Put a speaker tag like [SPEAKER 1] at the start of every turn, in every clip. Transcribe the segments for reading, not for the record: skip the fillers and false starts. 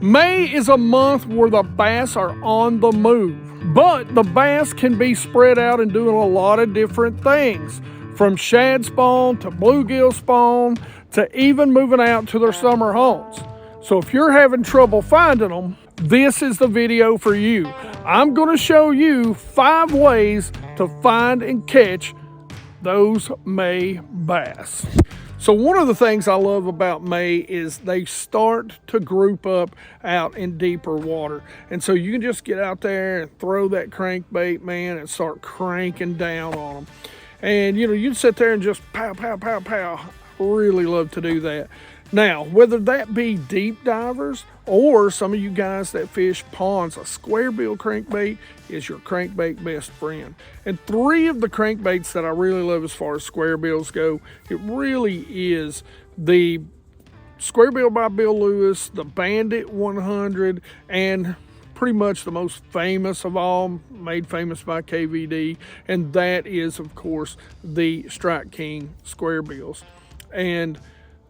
[SPEAKER 1] May is a month where the bass are on the move, but the bass can be spread out and doing a lot of different things, from shad spawn to bluegill spawn to even moving out to their summer homes. So if you're having trouble finding them, this is the video for you. I'm going to show you 5 ways to find and catch those May bass. So one of the things I love about May is they start to group up out in deeper water. And so you can just get out there and throw that crankbait, man, and start cranking down on them. And, you know, you'd sit there and just pow, pow, pow, pow. Really love to do that. Now, whether that be deep divers or some of you guys that fish ponds, a square bill crankbait is your crankbait best friend. And 3 of the crankbaits that I really love as far as square bills go, it really is the square bill by Bill Lewis, the Bandit 100, and pretty much the most famous of all, made famous by KVD, and that is, of course, the Strike King square bills. And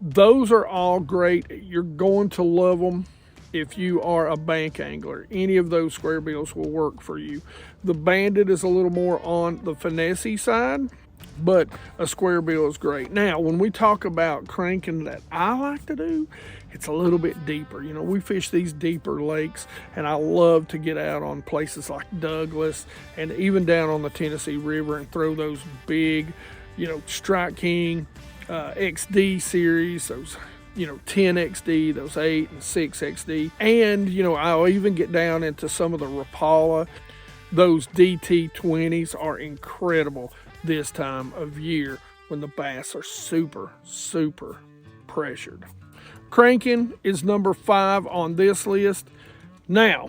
[SPEAKER 1] those are all great. You're going to love them if you are a bank angler. Any of those square bills will work for you. The Bandit is a little more on the finessey side, but a square bill is great. Now, when we talk about cranking that I like to do, it's a little bit deeper. You know, we fish these deeper lakes, and I love to get out on places like Douglas and even down on the Tennessee River and throw those big, you know, Strike King XD series, those, you know, 10 XD, those 8 and 6 XD. And, you know, I'll even get down into some of the Rapala. Those DT 20s are incredible this time of year when the bass are super, super pressured. Cranking is number 5 on this list. Now,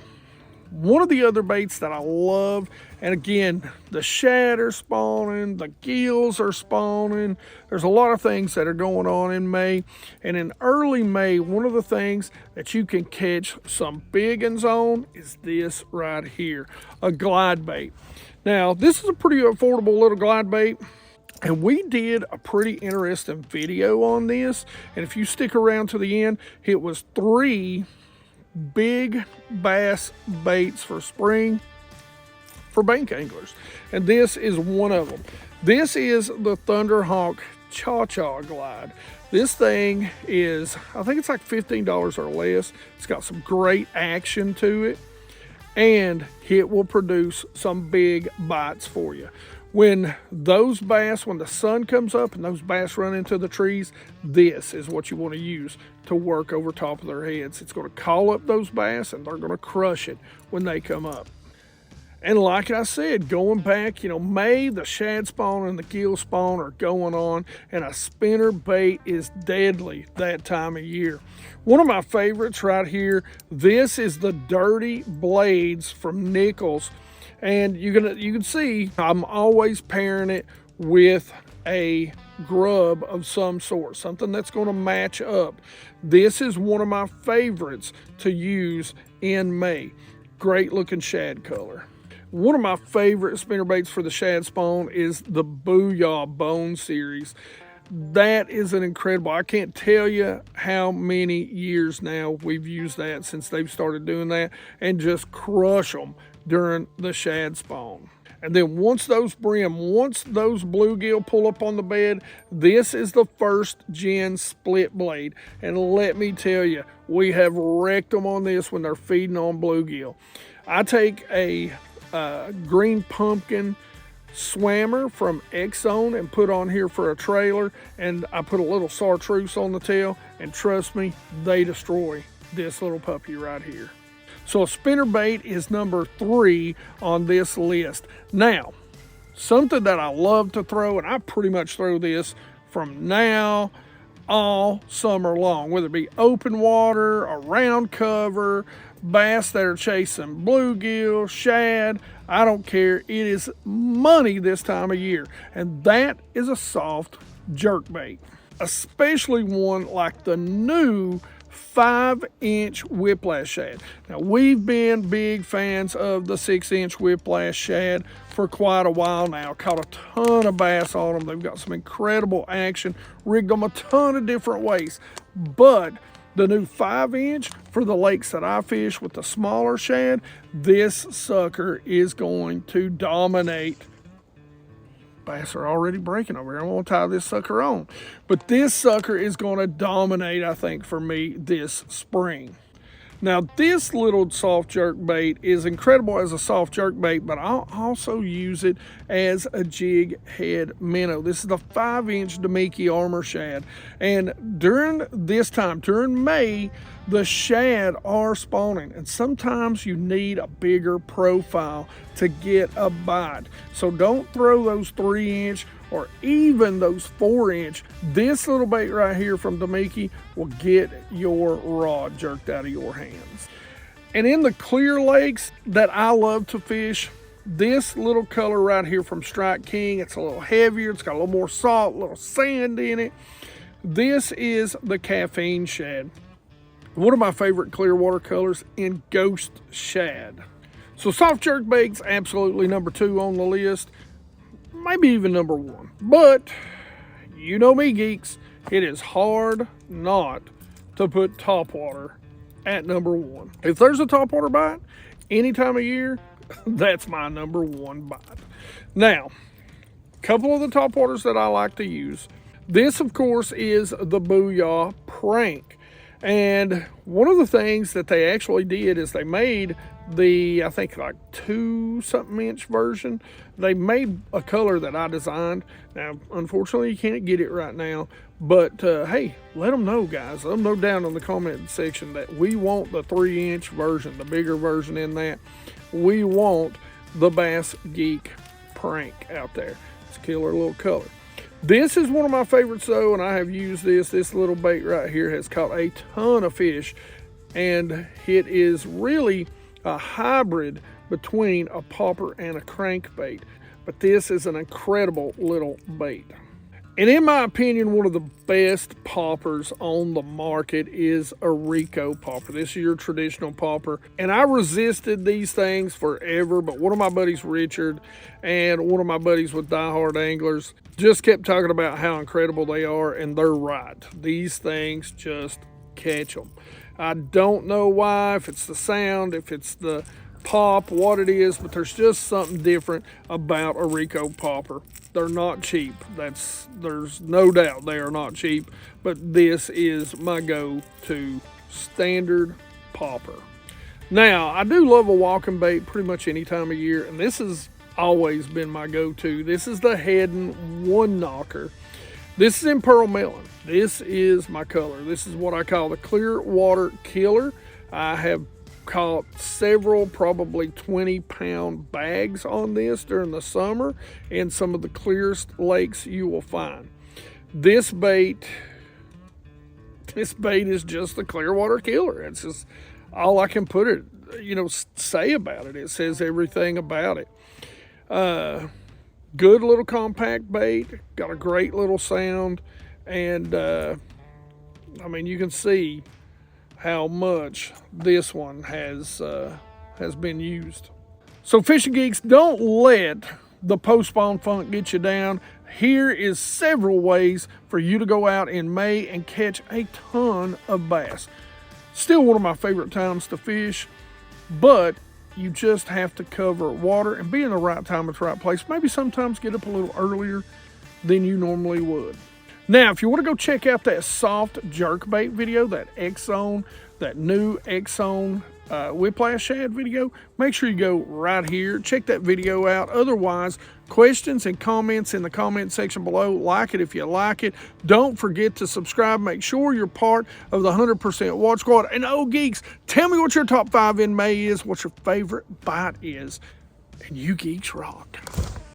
[SPEAKER 1] one of the other baits that I love, and again, the shad are spawning, the gills are spawning. There's a lot of things that are going on in May. And in early May, one of the things that you can catch some big uns on is this right here, a glide bait. Now, this is a pretty affordable little glide bait. And we did a pretty interesting video on this. And if you stick around to the end, it was 3 big bass baits for spring for bank anglers, and this is one of them. This is the Thunderhawk Cha-Cha Glide. This thing is, I think it's like $15 or less. It's got some great action to it, and it will produce some big bites for you. When those bass, when the sun comes up and those bass run into the trees, this is what you want to use to work over top of their heads. It's going to call up those bass, and they're going to crush it when they come up. And like I said, going back, you know, May, the shad spawn and the gill spawn are going on, and a spinner bait is deadly that time of year. One of my favorites right here, this is the Dirty Blades from Nichols. And you can see I'm always pairing it with a grub of some sort, something that's going to match up. This is one of my favorites to use in May. Great looking shad color. One of my favorite spinnerbaits for the shad spawn is the Booyah Bone series. That is an incredible, I can't tell you how many years now we've used that since they've started doing that, and just crush them during the shad spawn. And then once those bluegill pull up on the bed, this is the first gen split blade. And let me tell you, we have wrecked them on this when they're feeding on bluegill. I take a green pumpkin swammer from X-Zone and put on here for a trailer, and I put a little chartreuse on the tail, and trust me, they destroy this little puppy right here. So a spinnerbait is number 3 on this list. Now, something that I love to throw, and I pretty much throw this from now all summer long, whether it be open water, around cover, bass that are chasing bluegill, shad, I don't care. It is money this time of year, and that is a soft jerkbait, especially one like the new 5-inch Whiplash Shad. Now, we've been big fans of the 6-inch Whiplash Shad for quite a while now. Caught a ton of bass on them. They've got some incredible action, rigged them a ton of different ways. But The new 5-inch for the lakes that I fish with the smaller shad, this sucker is going to dominate. Bass are already breaking over here. I'm going to tie this sucker on. But this sucker is going to dominate, I think, for me this spring. Now, this little soft jerk bait is incredible as a soft jerk bait, but I'll also use it as a jig head minnow. This is the 5-inch Damiki Armor Shad. And during this time, during May, the shad are spawning. And sometimes you need a bigger profile to get a bite. So don't throw those 3-inch or even those 4-inch. This little bait right here from Damiki will get your rod jerked out of your hands. And in the clear lakes that I love to fish, this little color right here from Strike King, it's a little heavier, it's got a little more salt, a little sand in it. This is the Caffeine Shad. One of my favorite clear water colors in Ghost Shad. So soft jerk bait's absolutely number 2 on the list. Maybe even number 1. But you know me, geeks, it is hard not to put topwater at number 1. If there's a topwater bite any time of year, that's my number 1 bite. Now, a couple of the topwaters that I like to use. This, of course, is the Booyah Prank. And one of the things that they actually did is they made the, I think, like 2-something-inch version. They made a color that I designed. Now, unfortunately, you can't get it right now. But, hey, let them know, guys. Let them know down in the comment section that we want the 3-inch version, the bigger version in that. We want the BassGeek Prank out there. It's a killer little color. This is one of my favorites, though, and I have used this. This little bait right here has caught a ton of fish, and it is really a hybrid between a popper and a crankbait. But this is an incredible little bait. And in my opinion, one of the best poppers on the market is a Rico popper. This is your traditional popper. And I resisted these things forever, but one of my buddies, Richard, and one of my buddies with Die Hard Anglers just kept talking about how incredible they are, and they're right. These things just catch them. I don't know why, if it's the sound, if it's the pop, what it is, but there's just something different about a Rico popper. They're not cheap. There's no doubt they are not cheap, but this is my go-to standard popper. Now, I do love a walking bait pretty much any time of year, and this has always been my go-to. This is the Heddon 1-knocker. This is in Pearl Melon. This is my color. This is what I call the clear water killer. I have caught several, probably 20-pound bags on this during the summer in some of the clearest lakes you will find. This bait is just the clear water killer. It's just all I can put it, say about it. It says everything about it. Good little compact bait, got a great little sound, and you can see how much this one has been used. So fishing geeks, don't let the post-spawn funk get you down. Here is several ways for you to go out in May and catch a ton of bass. Still one of my favorite times to fish, but you just have to cover water and be in the right time at the right place. Maybe sometimes get up a little earlier than you normally would. Now, if you want to go check out that soft jerkbait video, that X-Zone, that new X-Zone Whiplash Shad video, make sure you go right here. Check that video out. Otherwise, questions and comments in the comment section below. Like it if you like it. Don't forget to subscribe. Make sure you're part of the 100% Watch Squad. And oh, geeks, tell me what your top 5 in May is, what your favorite bite is. And you geeks rock.